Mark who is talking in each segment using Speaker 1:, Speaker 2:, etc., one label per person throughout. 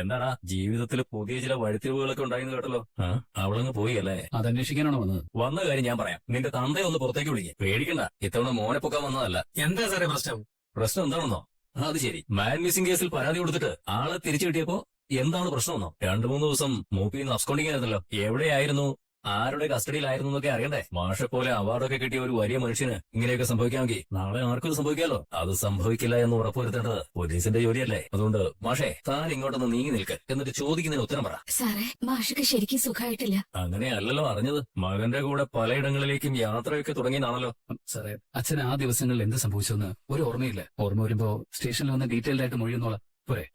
Speaker 1: എന്താടാ ജീവിതത്തിൽ പുതിയ ചില വഴിത്തിരിവുകളൊക്കെ ഉണ്ടായിരുന്നു കേട്ടല്ലോ. അവളങ്ങ് പോയി അല്ലേ?
Speaker 2: അതന്വേഷിക്കാനാണോ വന്നത്?
Speaker 1: വന്ന കാര്യം ഞാൻ പറയാം. നിന്റെ തന്തയെ ഒന്ന് പുറത്തേക്ക് വിളിക്കുക. പേടിക്കണ്ട, ഇത്തവണ മോനെ പൊക്കാൻ വന്നതല്ല.
Speaker 3: എന്താ സാറേ പ്രശ്നം?
Speaker 1: പ്രശ്നം എന്താണെന്നോ? അത് ശരി, മാൻ മിസ്സിംഗ് കേസിൽ പരാതി കൊടുത്തിട്ട് ആളെ തിരിച്ചു കിട്ടിയപ്പോ എന്താണ് പ്രശ്നമെന്നോ? 2-3 ദിവസം മൂപ്പിന്ന് അബ്സ്കോണ്ടിങ് ആയിരുന്നല്ലോ. എവിടെയായിരുന്നു, ആരുടെ കസ്റ്റഡിയിലായിരുന്നു എന്നൊക്കെ അറിയണ്ടേ? മാഷെ പോലെ അവാർഡൊക്കെ കിട്ടിയ ഒരു വലിയ മനുഷ്യന് ഇങ്ങനെയൊക്കെ സംഭവിക്കാമെങ്കിൽ നാളെ ആർക്കും സംഭവിക്കാലോ. അത് സംഭവിക്കില്ല എന്ന് ഉറപ്പുവരുത്തേണ്ടത് പോലീസിന്റെ ജോലിയല്ലേ. അതുകൊണ്ട് മാഷെ, താൻ ഇങ്ങോട്ടൊന്ന് നീങ്ങി നിൽക്ക്, എന്നിട്ട് ചോദിക്കുന്നതിന് ഉത്തരം പറ.
Speaker 4: സാറേ, മാഷക്ക് ശരിക്കും സുഖമായിട്ടില്ല.
Speaker 1: അങ്ങനെയല്ലല്ലോ അറിഞ്ഞത്. മകന്റെ കൂടെ പലയിടങ്ങളിലേക്കും യാത്രയൊക്കെ തുടങ്ങിയതാണല്ലോ.
Speaker 2: സാറേ, അച്ഛൻ ആ ദിവസങ്ങളിൽ എന്ത് സംഭവിച്ചെന്ന് ഒരു ഓർമ്മയില്ല. ഓർമ്മ വരുമ്പോ സ്റ്റേഷനിൽ വന്ന് ഡീറ്റെയിൽഡ് ആയിട്ട് മൊഴിയെന്നോളാം.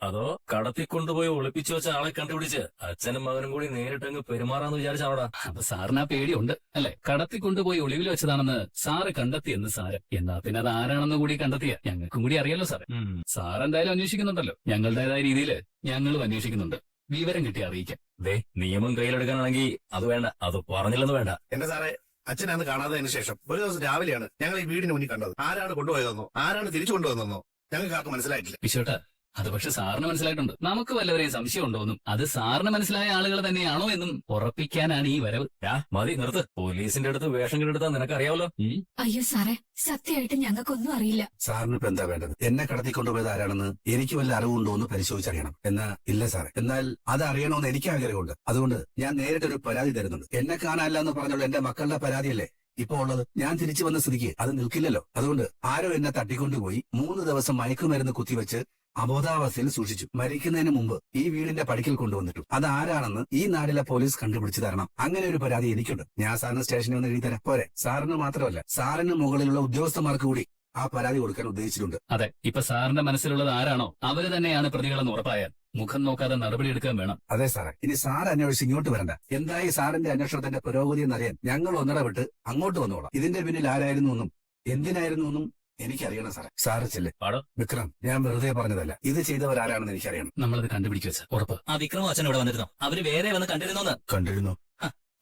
Speaker 1: അതോ കടത്തിക്കൊണ്ടുപോയി ഒളിപ്പിച്ചു വെച്ച ആളെ കണ്ടുപിടിച്ച് അച്ഛനും മകനും കൂടി നേരിട്ടങ്ങ് പെരുമാറാന്ന് വിചാരിച്ചാണോടാ?
Speaker 2: അപ്പൊ സാറിന് ആ പേടിയുണ്ട് അല്ലെ? കടത്തിക്കൊണ്ടുപോയി ഒളിവിൽ വെച്ചതാണെന്ന് സാറ് കണ്ടെത്തിയെന്ന് സാറ്. എന്നാ പിന്നെ അത് ആരാണെന്ന് കൂടി കണ്ടെത്തിയ ഞങ്ങൾക്കും കൂടി അറിയാലോ സാറേ. സാർ എന്തായാലും അന്വേഷിക്കുന്നുണ്ടല്ലോ. ഞങ്ങളുടേതായ രീതിയിൽ ഞങ്ങളും അന്വേഷിക്കുന്നുണ്ട്. വിവരം കിട്ടി അറിയിക്കാം.
Speaker 1: നിയമം കയ്യിലെടുക്കാനാണെങ്കിൽ അത് വേണ്ട, അത് പറഞ്ഞില്ലെന്ന് വേണ്ട.
Speaker 5: എന്റെ സാറേ, അച്ഛനന്ന് കാണാത്തതിന് ശേഷം ഒരു ദിവസം രാവിലെയാണ് ഞങ്ങൾ ഈ വീടിന് മുന്നിൽ കണ്ടത്. ആരാണ് കൊണ്ടുപോയതെന്നോ ആരാണ് തിരിച്ചു കൊണ്ടുവന്നെന്നോ ഞങ്ങൾക്ക് ആർക്കും മനസ്സിലായിട്ടില്ല.
Speaker 2: വിശ്വട്ടാ, അത് പക്ഷെ സാറിന് മനസ്സിലായിട്ടുണ്ട്. നമുക്ക് വല്ലവരെയും സംശയം ഉണ്ടോന്നും അത് സാറിന് മനസ്സിലായ ആളുകൾ തന്നെയാണോ എന്നും ഉറപ്പിക്കാനാണ് ഈ വരവ്.
Speaker 1: മതി, നിർത്ത്. പോലീസിന്റെ അടുത്ത് വേഷം കെടുത്താൽ നിനക്കറിയാവല്ലോ.
Speaker 4: അയ്യോ സാറേ, സത്യമായിട്ട് ഞങ്ങൾക്കൊന്നും അറിയില്ല.
Speaker 6: സാറിന് ഇപ്പൊ എന്താ വേണ്ടത്? എന്നെ കടത്തിക്കൊണ്ടുപോയത് ആരാണെന്ന് എനിക്ക് വല്ല അറിവുണ്ടോ എന്ന് പരിശോധിച്ചറിയണം. എന്നാ ഇല്ല സാറേ, എന്നാൽ അത് അറിയണമെന്ന് എനിക്ക് ആഗ്രഹമുണ്ട്. അതുകൊണ്ട് ഞാൻ നേരിട്ടൊരു പരാതി തരുന്നുണ്ട്. എന്നെ കാണാനില്ല എന്ന് പറഞ്ഞുള്ള എന്റെ മക്കളുടെ പരാതിയല്ലേ ഇപ്പൊ ഉള്ളത്. ഞാൻ തിരിച്ചു വന്ന സ്ഥിതിക്ക് അത് നിൽക്കില്ലല്ലോ. അതുകൊണ്ട് ആരോ എന്നെ തട്ടിക്കൊണ്ടുപോയി 3 ദിവസം മയക്കുമരുന്ന് കുത്തിവെച്ച് അബോധാവസ്ഥയിൽ സൂക്ഷിച്ചു. മരിക്കുന്നതിന് മുമ്പ് ഈ വീടിന്റെ പടിക്കൽ കൊണ്ടുവന്നിട്ടു. അത് ആരാണെന്ന് ഈ നാട്ടിലെ പോലീസ് കണ്ടുപിടിച്ചു തരണം. അങ്ങനെ ഒരു പരാതി എനിക്കുണ്ട്. ഞാൻ സാറിന് സ്റ്റേഷനിൽ ഒന്ന് എഴുതി തരാം. പോരെ? സാറിന് മാത്രമല്ല, സാറിന് മുകളിലുള്ള ഉദ്യോഗസ്ഥന്മാർക്ക് കൂടി ആ പരാതി കൊടുക്കാൻ ഉദ്ദേശിച്ചിട്ടുണ്ട്.
Speaker 2: അതെ, ഇപ്പൊ സാറിന്റെ മനസ്സിലുള്ളത് ആരാണോ അവര് തന്നെയാണ് പ്രതികളെന്ന് ഉറപ്പായാൽ മുഖം നോക്കാതെ നടപടിയെടുക്കാൻ വേണം.
Speaker 6: അതെ സാറേ, ഇനി സാർ അന്വേഷിച്ച് ഇങ്ങോട്ട് വരണ്ട. എന്തായി സാറിന്റെ അന്വേഷണത്തിന്റെ പുരോഗതി എന്നറിയാൻ ഞങ്ങൾ ഒന്നിടപെട്ട് അങ്ങോട്ട് വന്നോളാം. ഇതിന്റെ പിന്നിൽ ആരായിരുന്നു എന്നും എന്തിനായിരുന്നു എന്നും എനിക്കറിയണം സാറേ. സാറ് ചെല്ല്. വിക്രം, ഞാൻ വെറുതെ പറഞ്ഞതല്ല. ഇത് ചെയ്തവരാരാണെന്ന് എനിക്കറിയണം.
Speaker 2: നമ്മളത് കണ്ടുപിടിച്ചു വെച്ച ഉറപ്പ്.
Speaker 1: ആ വിക്രമോ അച്ഛൻ ഇവിടെ വന്നിരുന്നോ? അവര് വേറെ വന്ന് കണ്ടിരുന്നോന്ന്?
Speaker 6: കണ്ടിരുന്നു.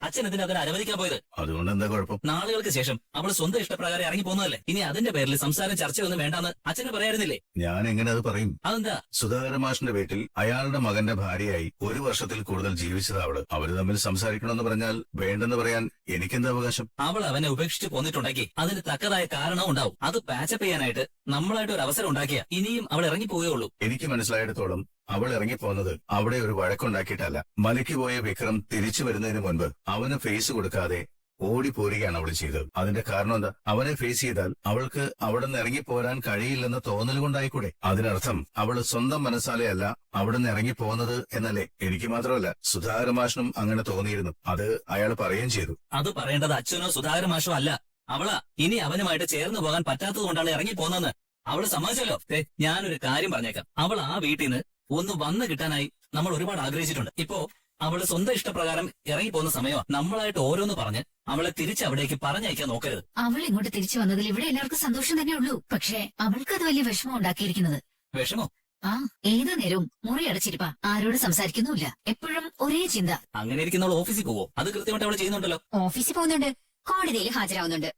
Speaker 1: അച്ഛൻ എന്തിനാ അതിനെ അനുവദിക്കാൻ പോയത്?
Speaker 6: അതുകൊണ്ട് എന്താ കുഴപ്പം?
Speaker 1: നാളുകൾക്ക് ശേഷം അവൾ സ്വന്തം ഇഷ്ടപ്രകാരം ഇറങ്ങി പോകുന്നതല്ലേ. ഇനി അതിന്റെ പേരിൽ സംസാരം ചർച്ചയൊന്നും വേണ്ടാന്ന് അച്ഛന് പറയായിരുന്നില്ലേ?
Speaker 6: ഞാൻ എങ്ങനെ അത് പറയും?
Speaker 1: അതെന്താ?
Speaker 6: സുധാകര മാഷിന്റെ വീട്ടിൽ അയാളുടെ മകന്റെ ഭാര്യയായി 1 വർഷത്തിൽ കൂടുതൽ ജീവിച്ചത് അവര് തമ്മിൽ സംസാരിക്കണമെന്ന് പറഞ്ഞാൽ വേണ്ടെന്ന് പറയാൻ എനിക്കെന്താ അവകാശം?
Speaker 1: അവൾ അവനെ ഉപേക്ഷിച്ച് പോന്നിട്ടുണ്ടെങ്കിൽ അതിന് തക്കതായ കാരണവും ഉണ്ടാവും. അത് പാച്ചപ്പ് ചെയ്യാനായിട്ട് നമ്മളായിട്ട് ഒരു അവസരം ഉണ്ടാക്കിയ ഇനിയും അവൾ ഇറങ്ങി പോവുകയുള്ളൂ.
Speaker 6: എനിക്ക് മനസ്സിലായിടത്തോളം അവൾ ഇറങ്ങിപ്പോന്നത് അവിടെ ഒരു വഴക്കുണ്ടാക്കിയിട്ടല്ല. മലയ്ക്ക് പോയ വിക്രം തിരിച്ചു വരുന്നതിന് മുൻപ് അവന് ഫേസ് കൊടുക്കാതെ ഓടിപ്പോരുകയാണ് അവൾ ചെയ്തത്. അതിന്റെ കാരണം എന്താ? അവനെ ഫേസ് ചെയ്താൽ അവൾക്ക് അവിടെ നിന്ന് ഇറങ്ങിപ്പോരാൻ കഴിയില്ലെന്ന തോന്നൽ കൊണ്ടായിക്കൂടെ? അതിനർത്ഥം അവള് സ്വന്തം മനസ്സാലെയല്ല അവിടെ നിന്ന് ഇറങ്ങിപ്പോകുന്നത് എന്നല്ലേ? എനിക്ക് മാത്രമല്ല, സുധാകര മാഷിനും അങ്ങനെ തോന്നിയിരുന്നു. അത് അയാൾ പറയുകയും ചെയ്തു.
Speaker 1: അത് പറയേണ്ടത് അച്ഛനോ സുധാകര മാഷോ അല്ല, അവളാ. ഇനി അവനുമായിട്ട് ചേർന്ന് പോകാൻ പറ്റാത്തത് കൊണ്ടാണ് ഇറങ്ങി പോകുന്നതെന്ന് അവള് സമ്മതിച്ചല്ലോ. ഞാനൊരു കാര്യം പറഞ്ഞേക്കാം. അവൾ ആ വീട്ടിൽ നിന്ന് ഒന്ന് വന്നു കിട്ടാനായി നമ്മൾ ഒരുപാട് ആഗ്രഹിച്ചിട്ടുണ്ട്. ഇപ്പോ അവള് സ്വന്തം ഇഷ്ടപ്രകാരം ഇറങ്ങി പോകുന്ന സമയമാണ്. നമ്മളായിട്ട് ഓരോന്ന് പറഞ്ഞ് അവളെ തിരിച്ച് അവിടേക്ക് പറഞ്ഞയക്കാൻ നോക്കരുത്.
Speaker 4: അവൾ ഇങ്ങോട്ട് തിരിച്ചു വന്നതിൽ ഇവിടെ എല്ലാവർക്കും സന്തോഷം തന്നെ ഉള്ളൂ. പക്ഷേ അവൾക്ക് അത് വലിയ വിഷമം ഉണ്ടാക്കിയിരിക്കുന്നത്.
Speaker 1: വിഷമോ?
Speaker 4: ആ, ഏതു നേരവും മുറി അടച്ചിരിപ്പാ. ആരോട് സംസാരിക്കുന്നുമില്ല. എപ്പോഴും ഒരേ ചിന്ത.
Speaker 1: അങ്ങനെ ഇരിക്കുന്നവൾ ഓഫീസിൽ പോവോ? അത് കൃത്യമായിട്ട് അവൾ ചെയ്യുന്നുണ്ടല്ലോ.
Speaker 4: ഓഫീസിൽ പോകുന്നുണ്ട്, കോടതിയിൽ ഹാജരാവുന്നുണ്ട്.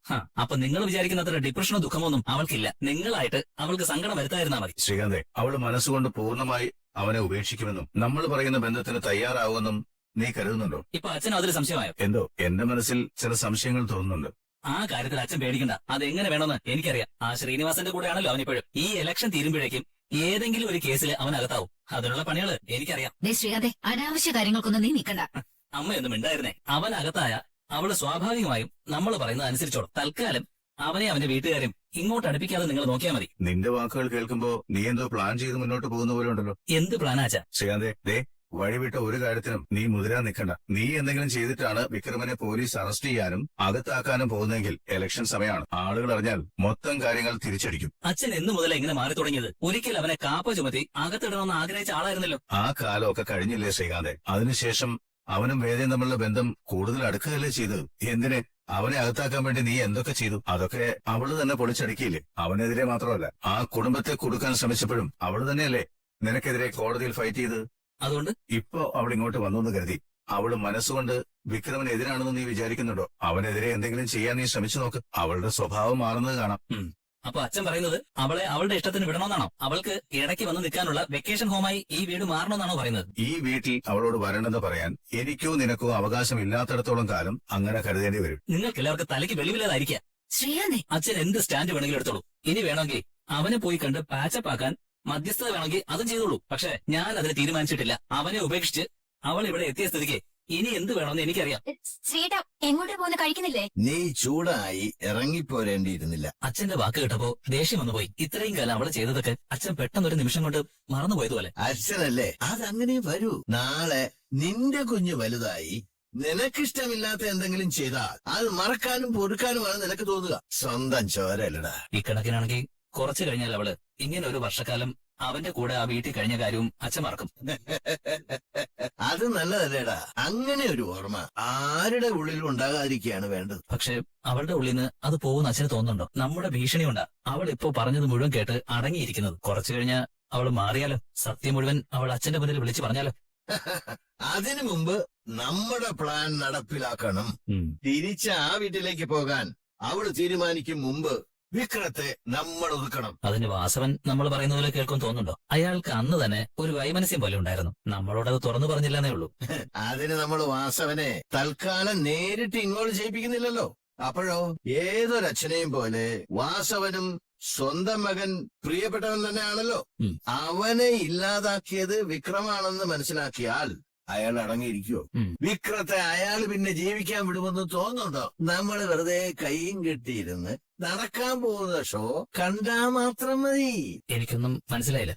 Speaker 1: അപ്പൊ നിങ്ങൾ വിചാരിക്കുന്നത്ര ഡിപ്രഷനോ ദുഃഖമൊന്നും അവൾക്കില്ല. നിങ്ങളായിട്ട് അവൾക്ക് സങ്കടം വരുത്താതിരുന്നാ മതി.
Speaker 6: ശ്രീകാന്തേ, അവള് മനസ്സുകൊണ്ട് പൂർണ്ണമായി അവനെ ഉപേക്ഷിക്കുമെന്നും നമ്മൾ പറയുന്ന ബന്ധത്തിന് തയ്യാറാവുമെന്നും നീ കരുതുന്നുണ്ടോ?
Speaker 1: ഇപ്പൊ അച്ഛനും അതിൽ സംശയമായോ?
Speaker 6: എന്തോ എന്റെ മനസ്സിൽ ചില സംശയങ്ങൾ തോന്നുന്നുണ്ട്.
Speaker 1: ആ കാര്യത്തിൽ അച്ഛൻ പേടിക്കണ്ട. അതെങ്ങനെ വേണമെന്ന് എനിക്കറിയാം. ആ ശ്രീനിവാസന്റെ കൂടെയാണല്ലോ അവനിപ്പോഴും. ഈ ഇലക്ഷൻ തീരുമ്പോഴേക്കും ഏതെങ്കിലും ഒരു കേസിൽ അവനകത്താവും. അതിനുള്ള പണികള് എനിക്കറിയാം.
Speaker 4: ശ്രീകാന്തെ, അനാവശ്യ കാര്യങ്ങൾക്കൊന്നും നീ നിൽക്കണ്ട.
Speaker 1: അമ്മയൊന്നും ഉണ്ടായിരുന്നേ. അവനകത്തായ അവള് സ്വാഭാവികമായും നമ്മൾ പറയുന്നത് അനുസരിച്ചോളും. തൽക്കാലം അവനെ അവന്റെ വീട്ടുകാരും ഇങ്ങോട്ട് അടുപ്പിക്കാതെ നിങ്ങൾ നോക്കിയാൽ മതി.
Speaker 6: നിന്റെ വാക്കുകൾ കേൾക്കുമ്പോ നീ എന്തോ പ്ലാൻ ചെയ്ത് മുന്നോട്ട് പോകുന്ന പോലെ ഉണ്ടല്ലോ.
Speaker 1: എന്ത് പ്ലാനാച്ചാ?
Speaker 6: ശ്രീകാന്തേ, വഴിവിട്ട ഒരു കാര്യത്തിനും നീ മുതിരാൻ നിൽക്കണ്ട. നീ എന്തെങ്കിലും ചെയ്തിട്ടാണ് വിക്രമനെ പോലീസ് അറസ്റ്റ് ചെയ്യാനും അകത്താക്കാനും പോകുന്നതെങ്കിൽ ഇലക്ഷൻ സമയമാണ്. ആളുകൾ അറിഞ്ഞാൽ മൊത്തം കാര്യങ്ങൾ തിരിച്ചടിക്കും.
Speaker 1: അച്ഛൻ എന്നു മുതലേ ഇങ്ങനെ മാറി തുടങ്ങിയത്? ഒരിക്കൽ അവനെ കാപ്പ ചുമത്തി അകത്തിടണമെന്ന് ആഗ്രഹിച്ച ആളായിരുന്നല്ലോ.
Speaker 6: ആ കാലമൊക്കെ കഴിഞ്ഞില്ലേ ശ്രീകാന്തേ? അതിനുശേഷം അവനും വേദയും തമ്മിലുള്ള ബന്ധം കൂടുതൽ അടുക്കുകയല്ലേ ചെയ്തത്? എന്തിന്? അവനെ അകത്താക്കാൻ വേണ്ടി നീ എന്തൊക്കെ ചെയ്തു? അതൊക്കെ അവള് തന്നെ പൊളിച്ചടുക്കിയില്ലേ? അവനെതിരെ മാത്രമല്ല, ആ കുടുംബത്തെ കൊടുക്കാൻ ശ്രമിച്ചപ്പോഴും അവള് തന്നെയല്ലേ നിനക്കെതിരെ കോടതിയിൽ ഫൈറ്റ് ചെയ്ത്?
Speaker 1: അതുകൊണ്ട്
Speaker 6: ഇപ്പൊ അവൾ ഇങ്ങോട്ട് വന്നു കരുതി അവള് മനസ്സുകൊണ്ട് വിക്രമനെതിരാണെന്ന് നീ വിചാരിക്കുന്നുണ്ടോ? അവനെതിരെ എന്തെങ്കിലും ചെയ്യാൻ നീ ശ്രമിച്ചു നോക്ക്. അവളുടെ സ്വഭാവം മാറുന്നത് കാണാം.
Speaker 1: അപ്പൊ അച്ഛൻ പറയുന്നത് അവളെ അവളുടെ ഇഷ്ടത്തിന് വിടണമെന്നാണോ? അവൾക്ക് ഇടയ്ക്ക് വന്ന് നിൽക്കാനുള്ള വെക്കേഷൻ ഹോമായി ഈ വീട് മാറണമെന്നാണോ പറയുന്നത്?
Speaker 6: ഈ വീട്ടിൽ അവളോട് വരണമെന്ന് പറയാൻ എനിക്കോ നിനക്കോ അവകാശമില്ലാത്തിടത്തോളം കാലം അങ്ങനെ കരുതേണ്ടി വരും.
Speaker 1: നിങ്ങൾക്ക് എല്ലാവർക്കും തലയ്ക്ക് വെളിവില്ലാതായിരിക്കുക.
Speaker 4: ശ്രീകാന്തേ,
Speaker 1: അച്ഛൻ എന്ത് സ്റ്റാൻഡ് വേണമെങ്കിലും എടുത്തോളൂ. ഇനി വേണമെങ്കിൽ അവനെ പോയി കണ്ട് പാച്ചപ്പ് ആക്കാൻ മധ്യസ്ഥത വേണമെങ്കിൽ അതും ചെയ്തോളൂ. പക്ഷെ ഞാൻ അതിന് തീരുമാനിച്ചിട്ടില്ല. അവനെ ഉപേക്ഷിച്ച് അവൾ ഇവിടെ എത്തിയ സ്ഥിതിക്ക് ഇനി എന്ത് വേണമെന്ന് എനിക്കറിയാം.
Speaker 4: ശ്രീയേട്ടാ എങ്ങോട്ടാ പോകുന്ന? കഴിക്കുന്നില്ലേ?
Speaker 3: നീ ചൂടായി ഇറങ്ങിപ്പോരേണ്ടിയിരുന്നില്ല.
Speaker 1: അച്ഛന്റെ വാക്ക് കേട്ടപ്പോ ദേഷ്യം വന്നുപോയി. ഇത്രയും കാലം അവള് ചെയ്തതൊക്കെ അച്ഛൻ പെട്ടെന്നൊരു നിമിഷം കൊണ്ട് മറന്നുപോയതുപോലെ.
Speaker 3: അച്ഛനല്ലേ, അതങ്ങനെ വരൂ. നാളെ നിന്റെ കുഞ്ഞ് വലുതായി നിനക്കിഷ്ടമില്ലാത്ത എന്തെങ്കിലും ചെയ്താൽ അത് മറക്കാനും പൊറുക്കാനുമാണ് നിനക്ക് തോന്നുക. സ്വന്തം ചോരല്ലടാ.
Speaker 1: ഇക്കണക്കിനാണെങ്കിൽ കുറച്ചു കഴിഞ്ഞാൽ അവള് ഇങ്ങനെ ഒരു വർഷക്കാലം അവന്റെ കൂടെ ആ വീട്ടിൽ കഴിഞ്ഞ കാര്യവും അച്ഛൻ മറക്കും.
Speaker 3: അത് നല്ലതല്ലേടാ. അങ്ങനെ ഒരു ഓർമ്മ ആരുടെ ഉള്ളിലും ഉണ്ടാകാതിരിക്കുകയാണ് വേണ്ടത്.
Speaker 1: പക്ഷെ അവളുടെ ഉള്ളിൽ നിന്ന് അത് പോകുന്ന അച്ഛന് തോന്നുന്നുണ്ടോ? നമ്മുടെ ഭീഷണി കൊണ്ടാ അവൾ ഇപ്പോ പറഞ്ഞത് മുഴുവൻ കേട്ട് അടങ്ങിയിരിക്കുന്നത്. കുറച്ചു കഴിഞ്ഞാൽ അവൾ മാറിയാലോ? സത്യം മുഴുവൻ അവൾ അച്ഛന്റെ മുന്നിൽ വിളിച്ചു പറഞ്ഞാലോ?
Speaker 3: അതിനു മുമ്പ് നമ്മുടെ പ്ലാൻ നടപ്പിലാക്കണം. തിരിച്ച് ആ വീട്ടിലേക്ക് പോകാൻ അവള് തീരുമാനിക്കും മുമ്പ് വിക്രത്തെ നമ്മൾ ഒതുക്കണം.
Speaker 1: അതിന് വാസവൻ നമ്മൾ പറയുന്ന പോലെ കേൾക്കും തോന്നുന്നുണ്ടോ? അയാൾക്ക് അന്ന് തന്നെ ഒരു വൈമനസ്യം പോലെ ഉണ്ടായിരുന്നു. നമ്മളോട് അത് തുറന്നു പറഞ്ഞില്ലെന്നേ ഉള്ളൂ.
Speaker 3: അതിന് നമ്മൾ വാസവനെ തൽക്കാലം നേരിട്ട് ഇങ്ങോട്ട് ചെയ്യിപ്പിക്കുന്നില്ലല്ലോ. അപ്പോഴോ ഏതൊരച്ഛനെയും പോലെ വാസവനും സ്വന്തം മകൻ പ്രിയപ്പെട്ടവൻ തന്നെയാണല്ലോ. അവനെ ഇല്ലാതാക്കിയത് വിക്രമാണെന്ന് മനസ്സിലാക്കിയാൽ അയാൾ അടങ്ങിയിരിക്കുവോ? വിക്രത്തെ അയാൾ പിന്നെ ജീവിക്കാൻ വിടുമെന്ന് തോന്നുന്നുണ്ടോ? നമ്മൾ വെറുതെ കൈയും കെട്ടിയിരുന്ന് നടക്കാൻ പോകുന്ന ഷോ കണ്ടാ മാത്രം മതി.
Speaker 1: എനിക്കൊന്നും മനസ്സിലായില്ല.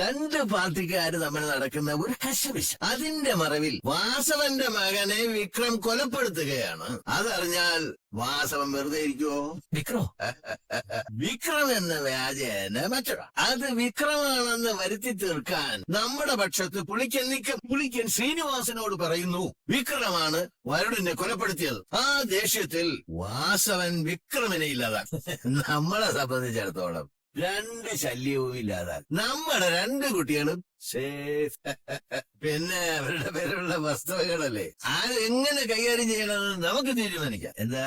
Speaker 3: രണ്ട് പാർട്ടിക്കാര് തമ്മിൽ നടക്കുന്ന ഒരു കശപിശ. അതിന്റെ മറവിൽ വാസവന്റെ മകനെ വിക്രം കൊലപ്പെടുത്തുകയാണ്. അതറിഞ്ഞാൽ വാസവൻ വെറുതെ ഇരിക്കുവോ?
Speaker 1: വിക്രോ?
Speaker 3: വിക്രം എന്ന വ്യാജേന മറ്റൊരാ. അത് വിക്രമാണെന്ന് വരുത്തി തീർക്കാൻ നമ്മുടെ പക്ഷത്ത് പുളിക്കൻ നിൽക്കും. പുളിക്കൻ ശ്രീനിവാസനോട് പറയുന്നു വിക്രമാണ് വരുണിനെ കൊലപ്പെടുത്തിയത്. ആ ദേഷ്യത്തിൽ വാസവൻ വിക്രമിനെ ഇല്ലാതാക്കും. നമ്മളെ സംബന്ധിച്ചിടത്തോളം രണ്ട് ശല്യവും ഇല്ലാതാക്കും. നമ്മുടെ രണ്ട് കുട്ടികളും സേഫ്. പിന്നെ അവരുടെ പേരുള്ള വസ്തുവകളല്ലേ, അത് എങ്ങനെ കൈകാര്യം ചെയ്യണമെന്ന് നമുക്ക് തീരുമാനിക്കാം. എന്താ?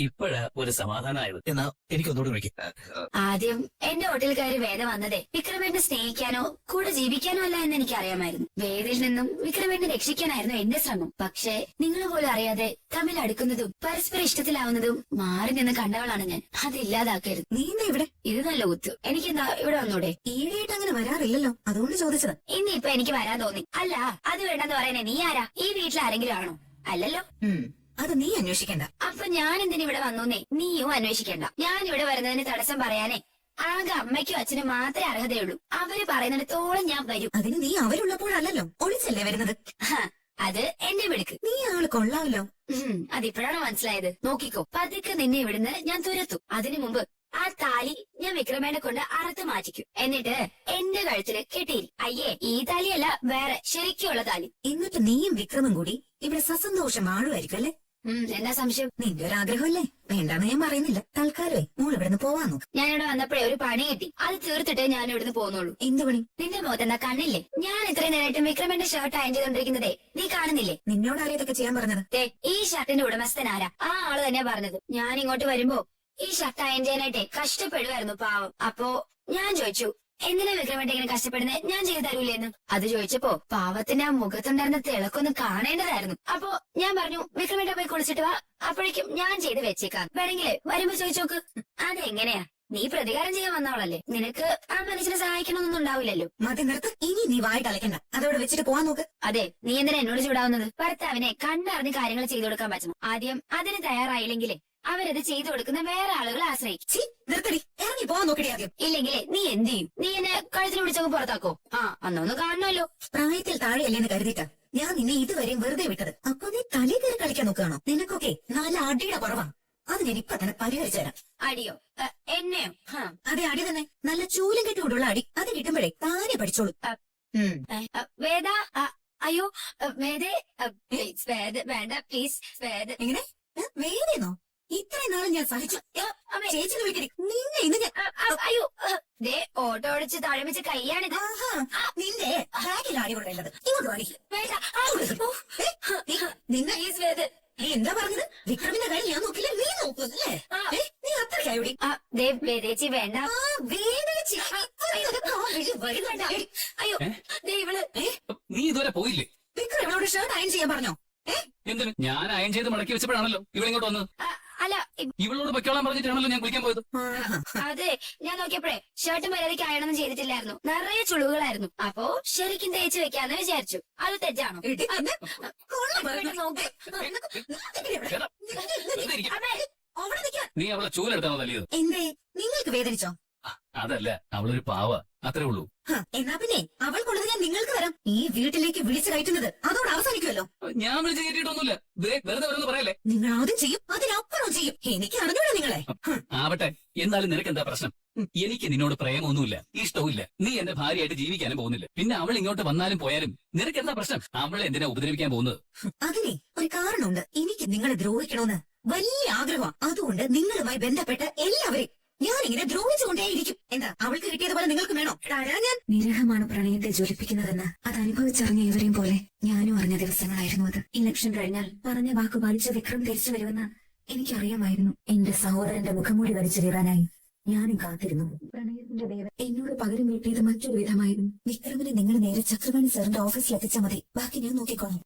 Speaker 1: ഇപ്പോഴാ ഒരു സമാധാനമായത്. എന്നാ എനിക്കൊന്നുകൂടി വിളിക്കാം.
Speaker 4: ആദ്യം എന്റെ ഹോട്ടലിൽ കയറി വേദ വന്നതേ വിക്രമേട്ടനെ സ്നേഹിക്കാനോ കൂടെ ജീവിക്കാനോ അല്ല എന്ന് എനിക്ക് അറിയാമായിരുന്നു. വേദയിൽ നിന്നും വിക്രമേട്ടനെ രക്ഷിക്കാനായിരുന്നു എന്റെ ശ്രമം. പക്ഷേ നിങ്ങൾ പോലും അറിയാതെ തമ്മിൽ അടുക്കുന്നതും പരസ്പരം ഇഷ്ടത്തിലാവുന്നതും മാറി നിന്ന് കണ്ടവളാണ് ഞാൻ. അതില്ലാതാക്കരുത്. നീ എന്താ ഇവിടെ? ഇത് നല്ല കുത്തു. എനിക്കെന്താ ഇവിടെ വന്നൂടെ? ഈയിടെയായിട്ട് അങ്ങനെ വരാറില്ലല്ലോ, അതുകൊണ്ട് ചോദിച്ചത്. ഇന്നിപ്പൊ എനിക്ക് വരാൻ തോന്നി. അല്ല, അത് വേണ്ടെന്ന് പറയാനേ നീ ആരാ? ഈ വീട്ടിൽ ആരെങ്കിലും ആണോ? അല്ലല്ലോ. അത് നീ അന്വേഷിക്കണ്ട. അപ്പൊ ഞാൻ എന്തിനു ഇവിടെ വന്നൂന്നേ നീയും അന്വേഷിക്കണ്ട. ഞാൻ ഇവിടെ വരുന്നതിന് തടസ്സം പറയാനേ ആകെ അമ്മയ്ക്കും അച്ഛനും മാത്രമേ അർഹതയുള്ളൂ. അവര് പറയുന്നിടത്തോളം ഞാൻ വരും. അതിന് നീ അവരുള്ളപ്പോഴല്ലോ ഒളിച്ചല്ലേ വരുന്നത്. അത് എന്റെ മിടുക്ക്. നീ ആള് കൊള്ളാമല്ലോ. അതിപ്പോഴാണ് മനസ്സിലായത്. നോക്കിക്കോ, പതുക്കെ നിന്നെ ഇവിടുന്ന് ഞാൻ തുരത്തും. അതിനു മുമ്പ് ആ താലി ഞാൻ വിക്രമേനെ കൊണ്ട് അറുത്ത് മാറ്റിക്കും. എന്നിട്ട് എന്റെ കഴുത്തില് കെട്ടിയിൽ. അയ്യേ, ഈ താലിയല്ല, വേറെ ശരിക്കുള്ള താലി. എന്നിട്ട് നീയും വിക്രമും കൂടി ഇവിടെ സസന്തോഷം ആളുമായിരിക്കും അല്ലേ? എന്നാ സംശയം? നിന്റെ ഒരു ആഗ്രഹമല്ലേ? വേണ്ടാന്ന് ഞാൻ പറയുന്നില്ല. തൽക്കാലമേ മോൾ ഇവിടുന്ന് പോവാൻ നോക്ക്. ഞാനിവിടെ വന്നപ്പോഴേ ഒരു പണി കിട്ടി. അത് തീർത്തിട്ടേ ഞാൻ ഇവിടുന്ന് പോകുന്നുള്ളൂ. എന്ത് പണി? നിന്റെ മുഖത്തെന്താ കണ്ണില്ലേ? ഞാൻ ഇത്രയും നേരമായിട്ട് വിക്രമന്റെ ഷർട്ട് അയൺ ചെയ്തോണ്ടിരിക്കുന്നതേ നീ കാണുന്നില്ലേ? നിന്നോട് ആരും ഇതൊക്കെ ചെയ്യാൻ പറഞ്ഞത്? ഈ ഷർട്ടിന്റെ ഉടമസ്ഥൻ ആരാ? ആ ആള് തന്നെയാ പറഞ്ഞത്. ഞാൻ ഇങ്ങോട്ട് വരുമ്പോ ഈ ഷർട്ട് അയൺ ചെയ്യാനായിട്ടേ കഷ്ടപ്പെടുമായിരുന്നു പാവം. അപ്പോ ഞാൻ ചോദിച്ചു, എന്തിനാ വിക്രമേട്ട ഇങ്ങനെ കഷ്ടപ്പെടുന്നത്? ഞാൻ ചെയ്തു തരൂലേന്ന്. അത് ചോദിച്ചപ്പോ പാവത്തിന്റെ ആ മുഖത്തുണ്ടായിരുന്ന തിളക്കൊന്ന് കാണേണ്ടതായിരുന്നു. അപ്പോ ഞാൻ പറഞ്ഞു, വിക്രമേട്ട പോയി കുളിച്ചിട്ട് വാ, അപ്പോഴേക്കും ഞാൻ ചെയ്ത് വെച്ചേക്കാം, വേണമെങ്കിലേ വരുമ്പോ ചോദിച്ചോക്ക്. അതെങ്ങനെയാ? നീ പ്രതികാരം ചെയ്യാൻ വന്നവളല്ലേ, നിനക്ക് ആ മനുഷ്യനെ സഹായിക്കണമെന്നൊന്നും ഉണ്ടാവില്ലല്ലോ. മതി നിർത്ത്. ഇനി നീ വായിട്ട് അലക്കണ്ട, അതോടെ വെച്ചിട്ട് പോവാൻ നോക്ക്. അതെ, നീ എന്തിനാ എന്നോട് ചൂടാവുന്നത്? ഭർത്താവിനെ കണ്ടറിഞ്ഞ് കാര്യങ്ങൾ ചെയ്തു കൊടുക്കാൻ പറ്റണം. ആദ്യം അതിന് തയ്യാറായില്ലെങ്കിലേ അവരത് ചെയ്തു കൊടുക്കുന്ന വേറെ ആളുകൾ ആശ്രയിക്കും. നിർത്തടി, ഇറങ്ങി പോവാൻ നോക്കടി ആദ്യം. ഇല്ലെങ്കിലേ നീ എന്ത് ചെയ്യും? നീ എന്നെ കഴുത്തിൽ പിടിച്ചങ്ങ് പുറത്താക്കോ? അന്നൊന്ന് കാണണമല്ലോ. പ്രായത്തിൽ താഴെയല്ലേന്ന് കരുതിട്ടാ ഞാൻ നിന്നെ ഇതുവരെയും വെറുതെ വിട്ടത്. അപ്പൊ നീ തലേ കയറി കളിക്കാൻ നോക്കുകയാണോ? നിനക്കൊക്കെ നല്ല അടിയുടെ കുറവാ. അത് ഞാൻ ഇപ്പൊ തന്നെ പരിഹരിച്ചു തരാം. അടിയോ? എന്നെയോ? അതെ, അടി തന്നെ. നല്ല ചൂലും കെട്ടുകൊണ്ടുള്ള അടി. അത് കിട്ടുമ്പോഴേ താനെ പഠിച്ചോളൂ. വേദ, അയ്യോ വേദേ, വേണ്ട പ്ലീസ്. വേദ. എങ്ങനെ? വേദനോ? ഇത്രയും നാളും ഞാൻ സഹിച്ചു. ചേച്ചി വിളിക്കടി. നിന്നെ ഇന്ന് ഞാൻ അയ്യോ ഓട്ടോ ഓടിച്ച് തഴമിച്ച് കൈയാണിത്. നിന്റെ ബാഗിലാണ് ഇവിടെ ഉള്ളത്. ഇങ്ങോട്ട് വാടി. നിന്നെ
Speaker 7: നീ എന്താ പറഞ്ഞത്? വിക്രമിന്റെ കാര്യം ഞാൻ നോക്കില്ല, നീ നോക്കും അല്ലേ? നീ അത്രയ്ക്കായോടി?
Speaker 4: വേദേച്ചി വേണ്ട.
Speaker 7: വേദനിച്ച്
Speaker 4: വരുന്നുണ്ട്. അയ്യോ ദേ ഇവള്
Speaker 2: നീ ഇതുവരെ പോയില്ലേ?
Speaker 7: വിക്രം ഇവളോട് ഷർട്ട് അയൺ ചെയ്യാൻ പറഞ്ഞോ?
Speaker 2: എന്തിന്? ഞാൻ അയൺ ചെയ്ത് മടക്കി വെച്ചപ്പോഴാണല്ലോ ഇവളിങ്ങോട്ട് വന്നത്.
Speaker 4: അല്ല
Speaker 2: ഇവളോട് പൊയ്ക്കോളാൻ പറഞ്ഞിട്ടാണല്ലോ ഞാൻ കുളിക്കാൻ പോയത്.
Speaker 4: അതെ ഞാൻ നോക്കിയപ്പോഴേ ഷർട്ട് മര്യാദയ്ക്ക് അയണൊന്നും ചെയ്തിട്ടില്ലായിരുന്നു. നിറയെ ചുളിവുകളായിരുന്നു. അപ്പോ ശരിക്കും തേച്ച് വെക്കാന്ന് വിചാരിച്ചു. അത് തെറ്റാണോ?
Speaker 7: എടി, അന്ന് കൊള്ളാൻ പറഞ്ഞു.
Speaker 4: നോക്ക്.
Speaker 2: ചേട്ടാ, വെറുതെ ഇരിക്ക്.
Speaker 4: അതെ
Speaker 7: അവിടെ നിൽക്കാൻ.
Speaker 2: നീ അവളെ ചൂലെടുത്താണോ തല്ലിയത്?
Speaker 7: എന്തേ നിങ്ങൾക്ക് വേദനിച്ചോ?
Speaker 2: അതല്ല, അവളൊരു പാവ, അത്രേ ഉള്ളൂ.
Speaker 7: എന്നാ പിന്നെ അവൾക്കുള്ളത് ഞാൻ നിങ്ങൾക്ക് തരാം. ഈ വീട്ടിലേക്ക് വിളിച്ചു കയറ്റുന്നത് അതോടെ അവസാനിക്കുമല്ലോ.
Speaker 2: ഞാൻ വിളിച്ച് കയറ്റിയിട്ടൊന്നുമില്ല. വെറുതെ വരുന്ന പറയല്ലേ.
Speaker 7: നിങ്ങൾ ആദ്യം ചെയ്യും, അതിനപ്പുറം ചെയ്യും. എനിക്ക് അറിഞ്ഞൂടാ നിങ്ങളെ.
Speaker 2: ആവട്ടെ, എന്നാലും നിനക്ക് എന്താ പ്രശ്നം? എനിക്ക് നിന്നോട് പ്രേമൊന്നുമില്ല, ഇഷ്ടവുമില്ല. നീ എന്റെ ഭാര്യയായിട്ട് ജീവിക്കാനും പോകുന്നില്ല. പിന്നെ അവൾ ഇങ്ങോട്ട് വന്നാലും പോയാലും നിനക്ക് എന്താ പ്രശ്നം? അവളെ എന്തിനാ ഉപദ്രവിക്കാൻ പോകുന്നത്?
Speaker 7: അതിനെ ഒരു കാരണമുണ്ട്. എനിക്ക് നിങ്ങളെ ദ്രോഹിക്കണമെന്ന് വലിയ ആഗ്രഹമാണ്. അതുകൊണ്ട് നിങ്ങളുമായി ബന്ധപ്പെട്ട എല്ലാവരെയും ഞാനിങ്ങനെ ദ്രോഹിച്ചുകൊണ്ടേയിരിക്കും. എന്താ അവൾക്ക് കിട്ടിയതുപോലെ നിങ്ങൾക്ക് വേണോ? തരാൻ ഞാൻ.
Speaker 4: വിരഹമാണ് പ്രണയത്തെ ജ്വലിപ്പിക്കുന്നതെന്ന് അത് അനുഭവിച്ചറിഞ്ഞ ഇവരെയും പോലെ ഞാനും അറിഞ്ഞ ദിവസങ്ങളായിരുന്നു അത്. ഇലക്ഷൻ കഴിഞ്ഞാൽ പറഞ്ഞ വാക്ക് പാലിച്ച വിക്രം തിരിച്ചു വരുമെന്ന് എനിക്കറിയാമായിരുന്നു. എന്റെ സഹോദരന്റെ മുഖംമൂടി വലിച്ചു കീറാനായി ഞാനും കാത്തിരുന്നു. പ്രണയത്തിന്റെ ദേവൻ എന്നോട് പകരം വീട്ടിയത് മറ്റൊരു വിധമായിരുന്നു. വിക്രമിനെ നിങ്ങൾ നേരെ ചക്രവാണി സാറിന്റെ ഓഫീസിൽ എത്തിച്ചാൽ മതി. ബാക്കി ഞാൻ നോക്കിക്കോളാം.